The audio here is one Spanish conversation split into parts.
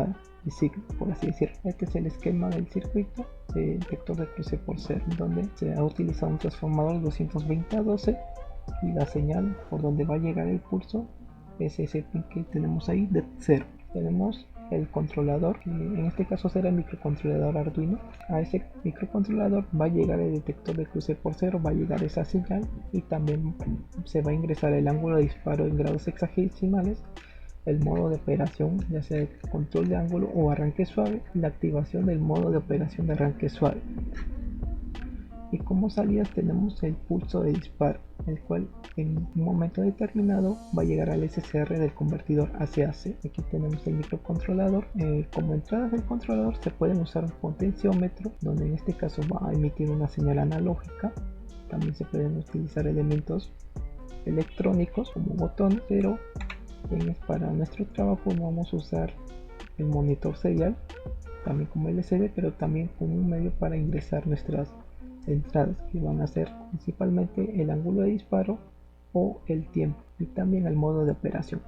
el signo, por así decirlo. Este es el esquema del circuito de detector de cruce por cero, donde se ha utilizado un transformador 220 a 12 y la señal por donde va a llegar el pulso es ese pin que tenemos ahí de 0. Tenemos el controlador, que en este caso será el microcontrolador Arduino. A ese microcontrolador va a llegar el detector de cruce por cero, va a llegar esa señal y también se va a ingresar el ángulo de disparo en grados hexagesimales, el modo de operación, ya sea el control de ángulo o arranque suave, y la activación del modo de operación de arranque suave. Y como salidas tenemos el pulso de disparo, el cual en un momento determinado va a llegar al SCR del convertidor AC-AC. Aquí tenemos el microcontrolador. Como entradas del controlador se pueden usar un potenciómetro, donde en este caso va a emitir una señal analógica. También se pueden utilizar elementos electrónicos como botones, pero para nuestro trabajo vamos a usar el monitor serial, también como LCD, pero también como un medio para ingresar nuestras entradas, que van a ser principalmente el ángulo de disparo o el tiempo, y también el modo de operación.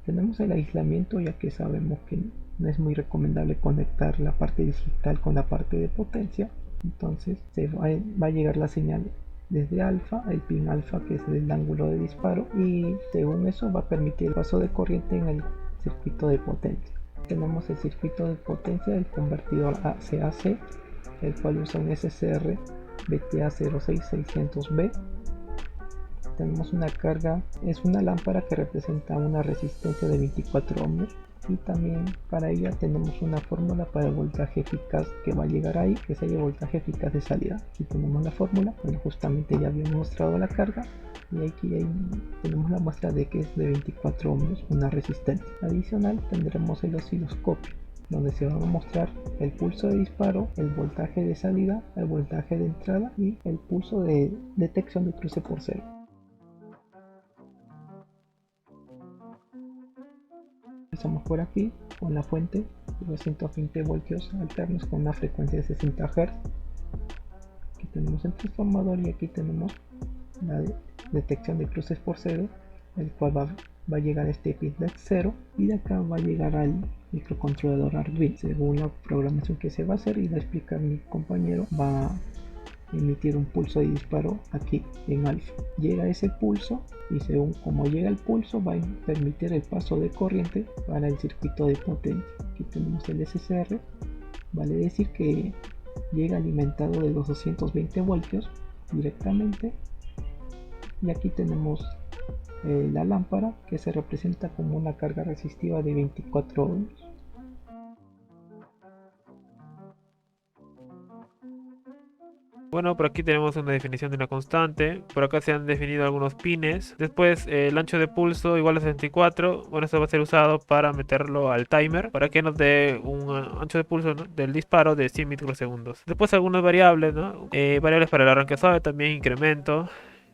Tenemos el aislamiento, ya que sabemos que no es muy recomendable conectar la parte digital con la parte de potencia. Entonces va a llegar la señal desde alfa, el pin alfa, que es el ángulo de disparo, y según eso va a permitir el paso de corriente en el circuito de potencia. Tenemos el circuito de potencia del convertidor AC-AC, el cual usa un SCR BTA06600B. Tenemos una carga, es una lámpara que representa una resistencia de 24 ohms, y también para ella tenemos una fórmula para el voltaje eficaz que va a llegar ahí, que es el voltaje eficaz de salida. Aquí tenemos la fórmula, bueno, justamente ya habíamos mostrado la carga, y aquí tenemos la muestra de que es de 24 ohms, una resistencia. Adicional tendremos el osciloscopio, donde se van a mostrar el pulso de disparo, el voltaje de salida, el voltaje de entrada y el pulso de detección de cruce por cero. Empezamos por aquí con la fuente de 220 voltios alternos con una frecuencia de 60 Hz. Aquí tenemos el transformador y aquí tenemos la detección de cruces por cero, el cual va a llegar a este pin de 0, y de acá va a llegar al microcontrolador Arduino. Según la programación que se va a hacer y va a explicar mi compañero, va a emitir un pulso de disparo aquí en alfa. Llega ese pulso y según como llega el pulso va a permitir el paso de corriente para el circuito de potencia. Aquí tenemos el SCR, vale decir que llega alimentado de los 220 voltios directamente, y aquí tenemos la lámpara, que se representa como una carga resistiva de 24 ohms. Bueno, por aquí tenemos una definición de una constante. Por acá se han definido algunos pines. Después el ancho de pulso igual a 64. Bueno, esto va a ser usado para meterlo al timer, para que nos dé un ancho de pulso, ¿no?, del disparo de 100 microsegundos. Después algunas variables, ¿no? Variables para el arranque suave, también incremento.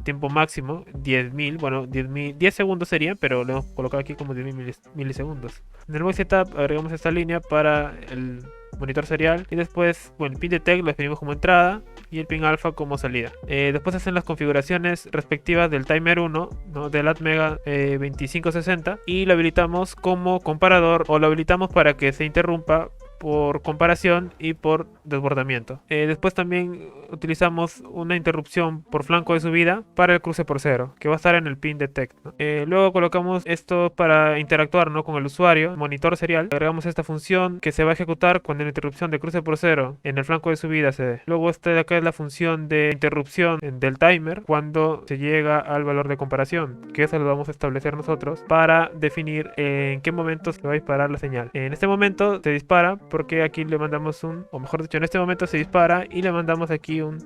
Tiempo máximo 10.000, bueno, 10 segundos serían, pero le hemos colocado aquí como 10.000 milisegundos. En el voice setup agregamos esta línea para el monitor serial, y después, bueno, el pin detect lo definimos como entrada y el pin alfa como salida. Después hacen las configuraciones respectivas del timer 1, ¿no?, del Atmega 2560, y lo habilitamos como comparador, o lo habilitamos para que se interrumpa por comparación y por desbordamiento. Después también utilizamos una interrupción por flanco de subida para el cruce por cero, que va a estar en el pin detect, ¿no? Luego colocamos esto para interactuar, ¿no?, con el usuario, monitor serial. Agregamos esta función que se va a ejecutar cuando la interrupción de cruce por cero en el flanco de subida se dé. Luego esta de acá es la función de interrupción del timer cuando se llega al valor de comparación, que eso lo vamos a establecer nosotros para definir en qué momento se va a disparar la señal. En este momento se dispara porque aquí le mandamos o mejor dicho, en este momento se dispara y le mandamos aquí un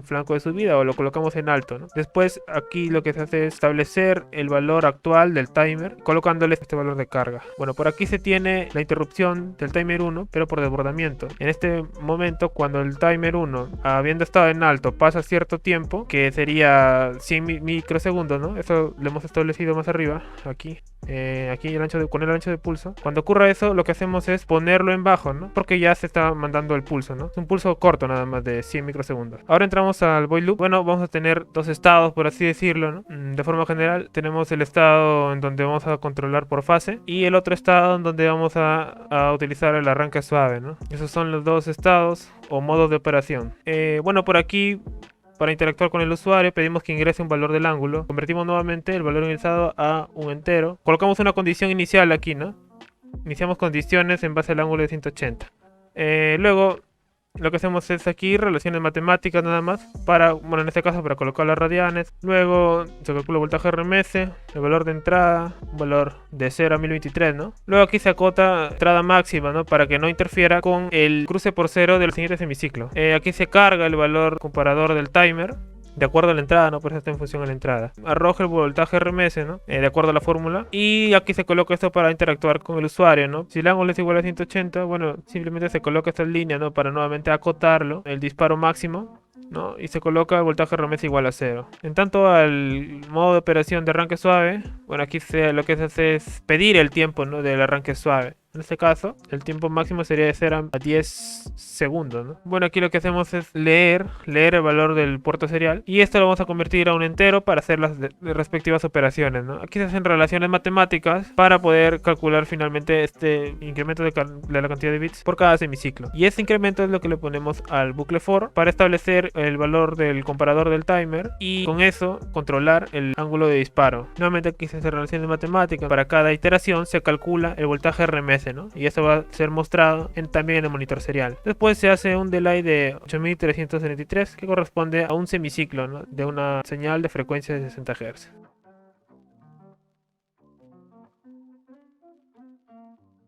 flanco de subida, o lo colocamos en alto, ¿no? Después aquí lo que se hace es establecer el valor actual del timer colocándole este valor de carga. Bueno, por aquí se tiene la interrupción del timer 1, pero por desbordamiento. En este momento, cuando el timer 1, habiendo estado en alto, pasa cierto tiempo, que sería 100 microsegundos, ¿no? Eso lo hemos establecido más arriba, aquí. aquí con el ancho de pulso. Cuando ocurra eso, lo que hacemos es ponerlo en bajo, ¿no? Porque ya se está mandando el pulso, ¿no? Es un pulso corto nada más de 100 microsegundos. Ahora entramos al void loop. Bueno, vamos a tener dos estados, por así decirlo, ¿no? De forma general, tenemos el estado en donde vamos a controlar por fase y el otro estado en donde vamos a utilizar el arranque suave, ¿no? Esos son los dos estados o modos de operación. Bueno, por aquí, para interactuar con el usuario, pedimos que ingrese un valor del ángulo. Convertimos nuevamente el valor ingresado a un entero. Colocamos una condición inicial aquí, ¿no? Iniciamos condiciones en base al ángulo de 180. Luego, lo que hacemos es aquí relaciones matemáticas nada más. Bueno, en este caso para colocar las radianes. Luego se calcula el voltaje RMS, el valor de entrada, un valor de 0 a 1023, ¿no? Luego aquí se acota entrada máxima, ¿no? Para que no interfiera con el cruce por cero del siguiente semiciclo. Aquí se carga el valor comparador del timer de acuerdo a la entrada, ¿no? Por eso está en función a la entrada. Arroja el voltaje RMS, ¿no? De acuerdo a la fórmula. Y aquí se coloca esto para interactuar con el usuario, ¿no? Si el ángulo es igual a 180, bueno, simplemente se coloca esta línea, ¿no? Para nuevamente acotarlo, el disparo máximo, ¿no? Y se coloca el voltaje RMS igual a 0. En tanto al modo de operación de arranque suave, bueno, aquí lo que se hace es pedir el tiempo, ¿no? Del arranque suave. En este caso, el tiempo máximo sería de 0 a 10 segundos, ¿no? Bueno, aquí lo que hacemos es leer el valor del puerto serial y esto lo vamos a convertir a un entero para hacer las respectivas operaciones, ¿no? Aquí se hacen relaciones matemáticas para poder calcular finalmente este incremento de la cantidad de bits por cada semiciclo. Y ese incremento es lo que le ponemos al bucle for para establecer el valor del comparador del timer y con eso controlar el ángulo de disparo. Nuevamente aquí se hacen relaciones matemáticas. Para cada iteración se calcula el voltaje RMS, ¿no? Y eso va a ser mostrado también en el monitor serial. Después se hace un delay de 8333 que corresponde a un semiciclo, ¿no? De una señal de frecuencia de 60 Hz.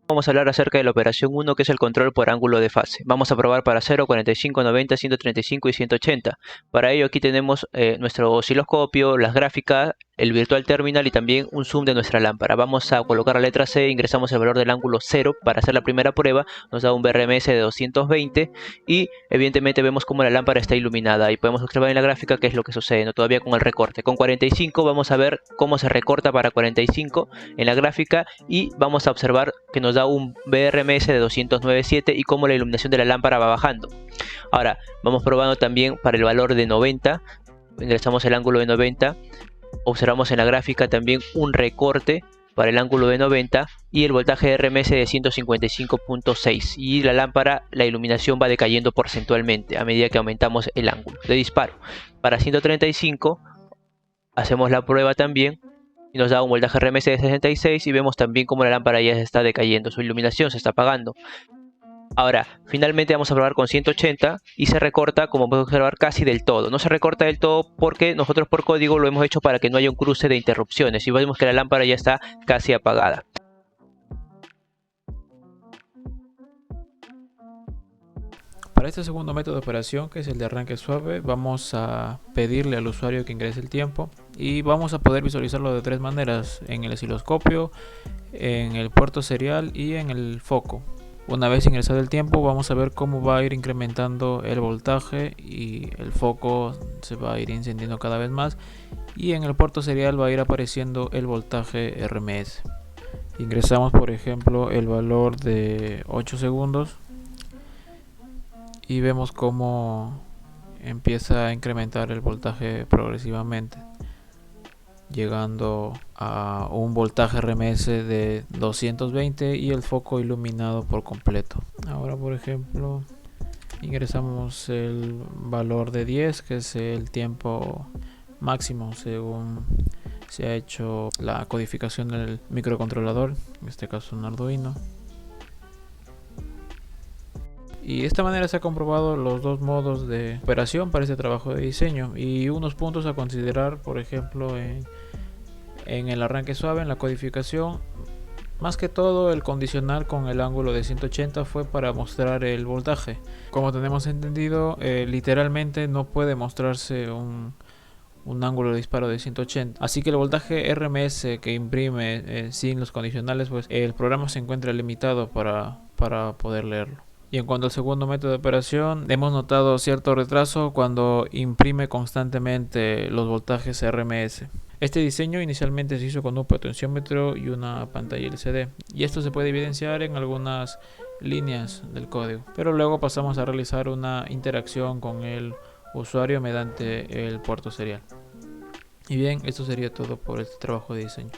Vamos a hablar acerca de la operación 1, que es el control por ángulo de fase. Vamos a probar para 0, 45, 90, 135 y 180. Para ello aquí tenemos nuestro osciloscopio, las gráficas, el virtual terminal y también un zoom de nuestra lámpara. Vamos a colocar la letra C, ingresamos el valor del ángulo 0 para hacer la primera prueba. Nos da un BRMS de 220 y evidentemente vemos cómo la lámpara está iluminada y podemos observar en la gráfica qué es lo que sucede, ¿no? Todavía con el recorte. Con 45 vamos a ver cómo se recorta para 45 en la gráfica y vamos a observar que nos da un BRMS de 209.7 y cómo la iluminación de la lámpara va bajando. Ahora vamos probando también para el valor de 90, ingresamos el ángulo de 90, observamos en la gráfica también un recorte para el ángulo de 90 y el voltaje RMS de 155.6 y la lámpara, la iluminación va decayendo porcentualmente a medida que aumentamos el ángulo de disparo. Para 135 hacemos la prueba también y nos da un voltaje RMS de 66 y vemos también cómo la lámpara ya se está decayendo, su iluminación se está apagando. Ahora, finalmente vamos a probar con 180 y se recorta, como podemos observar, casi del todo. No se recorta del todo porque nosotros por código lo hemos hecho para que no haya un cruce de interrupciones y vemos que la lámpara ya está casi apagada. Para este segundo método de operación, que es el de arranque suave, vamos a pedirle al usuario que ingrese el tiempo y vamos a poder visualizarlo de tres maneras: en el osciloscopio, en el puerto serial y en el foco. Una vez ingresado el tiempo, vamos a ver cómo va a ir incrementando el voltaje y el foco se va a ir encendiendo cada vez más, y en el puerto serial va a ir apareciendo el voltaje RMS. Ingresamos, por ejemplo, el valor de 8 segundos y vemos cómo empieza a incrementar el voltaje progresivamente, llegando a un voltaje RMS de 220 y el foco iluminado por completo. Ahora, por ejemplo, ingresamos el valor de 10, que es el tiempo máximo según se ha hecho la codificación del microcontrolador, en este caso un Arduino. Y de esta manera se ha comprobado los dos modos de operación para este trabajo de diseño, y unos puntos a considerar, por ejemplo, en el arranque suave, en la codificación. Más que todo, el condicional con el ángulo de 180 fue para mostrar el voltaje. Como tenemos entendido, literalmente no puede mostrarse un ángulo de disparo de 180. Así que el voltaje RMS que imprime sin los condicionales, pues el programa se encuentra limitado para poder leerlo. Y en cuanto al segundo método de operación, hemos notado cierto retraso cuando imprime constantemente los voltajes RMS. Este diseño inicialmente se hizo con un potenciómetro y una pantalla LCD, y esto se puede evidenciar en algunas líneas del código, pero luego pasamos a realizar una interacción con el usuario mediante el puerto serial. Y bien, esto sería todo por este trabajo de diseño.